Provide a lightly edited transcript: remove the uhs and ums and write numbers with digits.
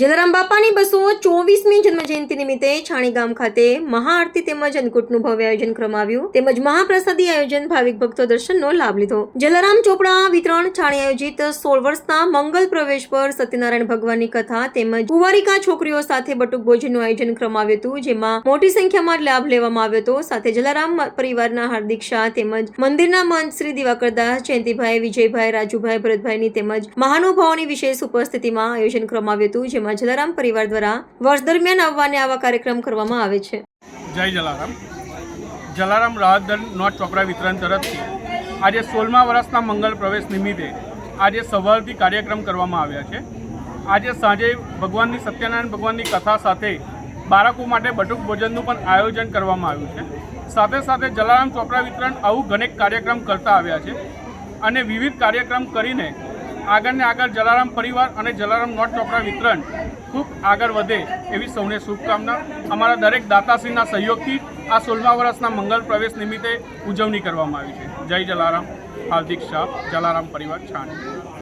જલારામ બાપાની 224મી જન્મજયંતિ નિમિત્તે છાણી ગામ ખાતે મહાઆરતી તેમજ અન્નકૂટનું ભવ્ય આયોજન કરવામાં આવ્યું તેમજ મહાપ્રસાદી આયોજન ભાવિક ભક્તો દર્શનનો લાભ લીધો। જલારામ ચોપડા વિતરણ છાણી આયોજિત 16 વર્ષના મંગલ પ્રવેશ પર સત્યનારાયણ ભગવાનની કથા તેમજ કુંવારિકા છોકરીઓ સાથે બટુક ભોજનનું આયોજન કરવામાં આવ્યું હતું, જેમાં મોટી સંખ્યામાં લાભ લેવામાં આવ્યો હતો। સાથે જલારામ પરિવારના હાર્દિક શાહ તેમજ મંદિરના મંત શ્રી દિવાકરદાસ, જયંતિભાઈ, વિજયભાઈ, રાજુભાઈ, ભરતભાઈની તેમજ મહાનુભાવોની વિશેષ ઉપસ્થિતિમાં આયોજન કરવામાં આવ્યું હતું, જેમાં જલારામ પરિવાર દ્વારા વર્ષ દરમિયાન આવવાને આવા કાર્યક્રમ કરવામાં આવે છે। જય જલારામ। જલારામ રાહતદળ નોટ ચોપડા વિતરણ તરફથી આજે 16મા વર્ષના મંગલ પ્રવેશ નિમિત્તે આજે સવારથી કાર્યક્રમ કરવામાં આવ્યા છે। આજે સાંજે ભગવાનની સત્યનારાયણ ભગવાનની કથા સાથે બાળકો માટે બટુક ભોજનનું પણ આયોજન કરવામાં આવ્યું છે। સાથે સાથે જલારામ ચોપડા વિતરણ આવું ઘણેક કાર્યક્રમ કરતા આવ્યા છે અને વિવિધ કાર્યક્રમ કરીને આગળ ને આગળ જલારામ પરિવાર અને જલારામ નોટ ચોપડા વિતરણ ખૂબ આગળ વધે એવી સૌને શુભકામના। અમારા દરેક દાતાશ્રીના સહયોગથી આ 16મા વર્ષના મંગલ પ્રવેશ નિમિત્તે ઉજવણી કરવામાં આવી છે। જય જલારામ। હાર્દિક શાહ, જલારામ પરિવાર, છાણી।